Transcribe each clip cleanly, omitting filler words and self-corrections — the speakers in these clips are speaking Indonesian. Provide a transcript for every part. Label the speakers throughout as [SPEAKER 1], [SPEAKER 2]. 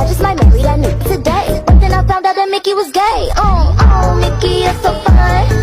[SPEAKER 1] I just might marry that nigga today. But then I found out that Mickey was gay. Mickey, you're so fine.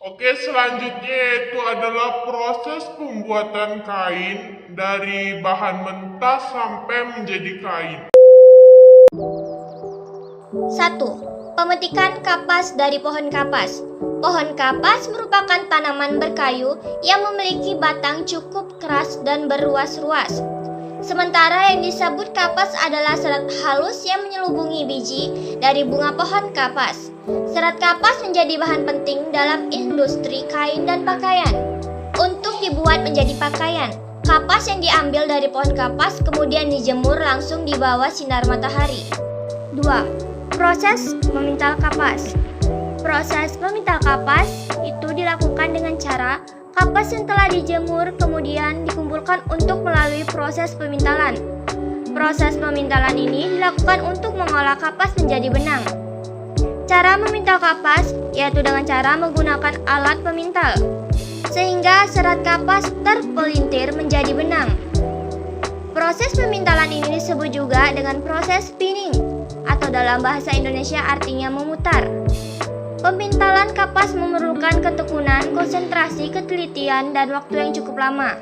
[SPEAKER 2] Oke, selanjutnya yaitu adalah proses pembuatan kain dari bahan mentah sampai menjadi kain.
[SPEAKER 3] 1. Pemetikan kapas dari pohon kapas. Pohon kapas merupakan tanaman berkayu yang memiliki batang cukup keras dan berruas-ruas. Sementara yang disebut kapas adalah serat halus yang menyelubungi biji dari bunga pohon kapas. Serat kapas menjadi bahan penting dalam industri kain dan pakaian. Untuk dibuat menjadi pakaian, kapas yang diambil dari pohon kapas kemudian dijemur langsung di bawah sinar matahari. 2. Proses memintal kapas. Proses memintal kapas itu dilakukan dengan cara kapas yang telah dijemur kemudian dikumpulkan untuk melalui proses pemintalan. Proses pemintalan ini dilakukan untuk mengolah kapas menjadi benang. Cara memintal kapas yaitu dengan cara menggunakan alat pemintal, sehingga serat kapas terpelintir menjadi benang. Proses pemintalan ini disebut juga dengan proses spinning, atau dalam bahasa Indonesia artinya memutar. Pemintalan kapas memerlukan ketekunan, konsentrasi, ketelitian, dan waktu yang cukup lama.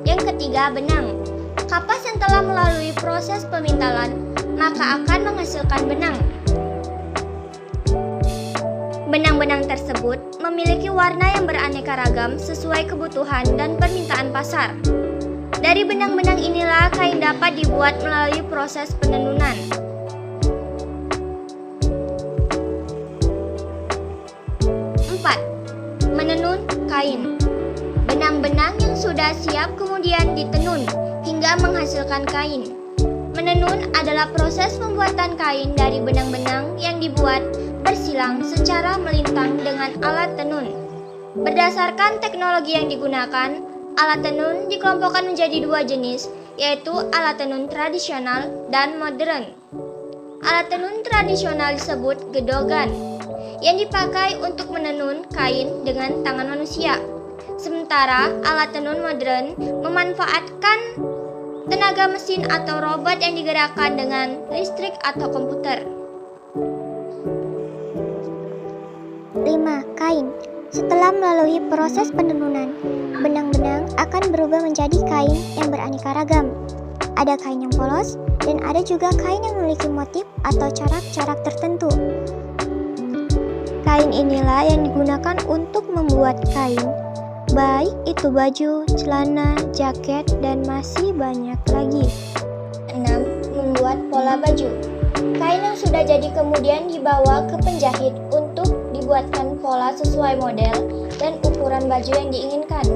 [SPEAKER 3] Yang ketiga, benang. Kapas yang telah melalui proses pemintalan maka akan menghasilkan benang. Benang-benang tersebut memiliki warna yang beraneka ragam sesuai kebutuhan dan permintaan pasar. Dari benang-benang inilah kain dapat dibuat melalui proses penenunan. 4. Menenun kain. Benang-benang yang sudah siap kemudian ditenun hingga menghasilkan kain. Menenun adalah proses pembuatan kain dari benang-benang yang dibuat bersilang secara melintang dengan alat tenun. Berdasarkan teknologi yang digunakan, alat tenun dikelompokkan menjadi dua jenis, yaitu alat tenun tradisional dan modern. Alat tenun tradisional disebut gedogan, yang dipakai untuk menenun kain dengan tangan manusia. Sementara alat tenun modern memanfaatkan tenaga mesin atau robot yang digerakkan dengan listrik atau komputer.
[SPEAKER 4] 5. Kain. Setelah melalui proses penenunan, benang-benang akan berubah menjadi kain yang beraneka ragam. Ada kain yang polos dan ada juga kain yang memiliki motif atau corak-corak tertentu. Kain inilah yang digunakan untuk membuat kain, baik itu baju, celana, jaket, dan masih banyak lagi.
[SPEAKER 3] 6. Membuat pola baju. Kain yang sudah jadi kemudian dibawa ke penjahit untuk dibuatkan pola sesuai model dan ukuran baju yang diinginkan.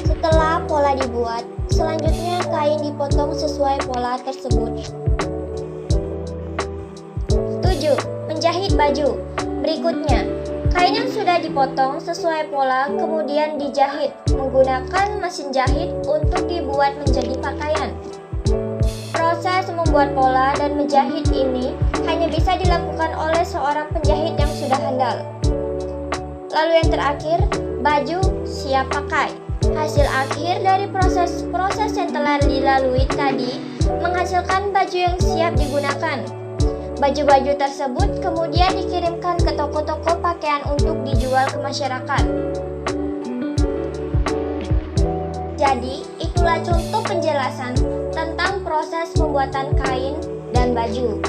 [SPEAKER 3] Setelah pola dibuat, selanjutnya kain dipotong sesuai pola tersebut. 7. Menjahit baju. Berikutnya, kain yang sudah dipotong sesuai pola kemudian dijahit menggunakan mesin jahit untuk dibuat menjadi pakaian. Proses membuat pola dan menjahit ini hanya bisa dilakukan oleh seorang penjahit yang sudah handal. Lalu yang terakhir, baju siap pakai. Hasil akhir dari proses yang telah dilalui tadi menghasilkan baju yang siap digunakan. Baju-baju tersebut kemudian dikirimkan ke toko-toko pakaian untuk dijual ke masyarakat. Jadi, itulah contoh penjelasan tentang proses pembuatan kain dan baju.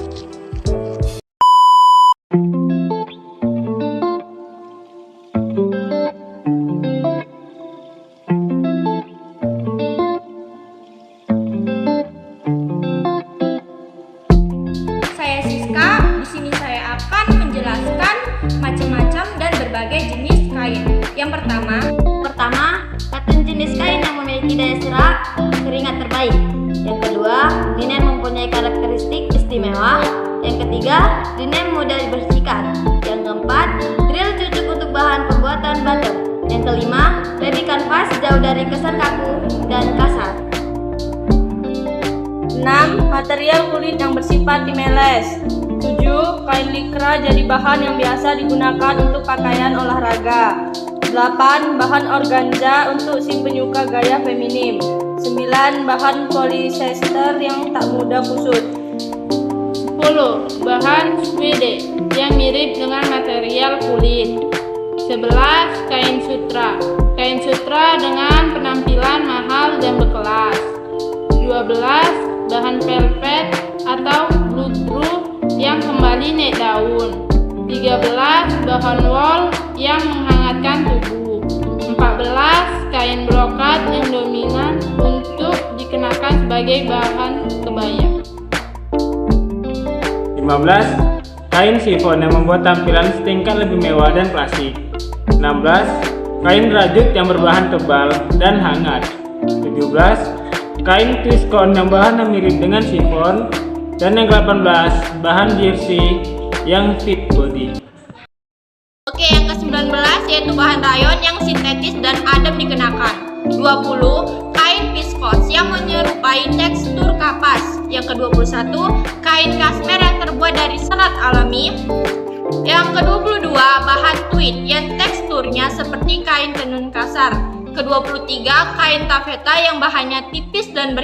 [SPEAKER 3] terjauh dari kesan kaku dan kasar.
[SPEAKER 5] 6. Material kulit yang bersifat timeless. 7. Kain likra jadi bahan yang biasa digunakan untuk pakaian olahraga. 8. Bahan organza untuk si penyuka gaya feminim. 9. Bahan polyester yang tak mudah kusut.
[SPEAKER 6] 10. Bahan suede yang mirip dengan material kulit. 11. Kain sutra. Kain sutra dengan penampilan mahal dan berkelas. 12. Bahan velvet atau bludru yang kembali naik daun. 13. Bahan wool yang menghangatkan tubuh. 14. Kain brokat yang dominan untuk dikenakan sebagai bahan kebaya.
[SPEAKER 7] 15. Kain chiffon yang membuat tampilan setingkat lebih mewah dan klasik. 16. Kain rajut yang berbahan tebal dan hangat. 17. Kain twist cone yang bahannya mirip dengan chiffon. Dan yang 18. Bahan jersey yang fit body.
[SPEAKER 3] Oke, yang ke-19 yaitu bahan rayon yang sintetis dan adem dikenakan. 20. Kain viskos yang menyerupai tekstur kapas. Yang ke-21. Kain kasmer yang terbuat dari serat alami. Yang ke-22. Bahan tweed yang teksturnya seperti kain tenun kasar. Ke-23. Kain taffeta yang bahannya tipis dan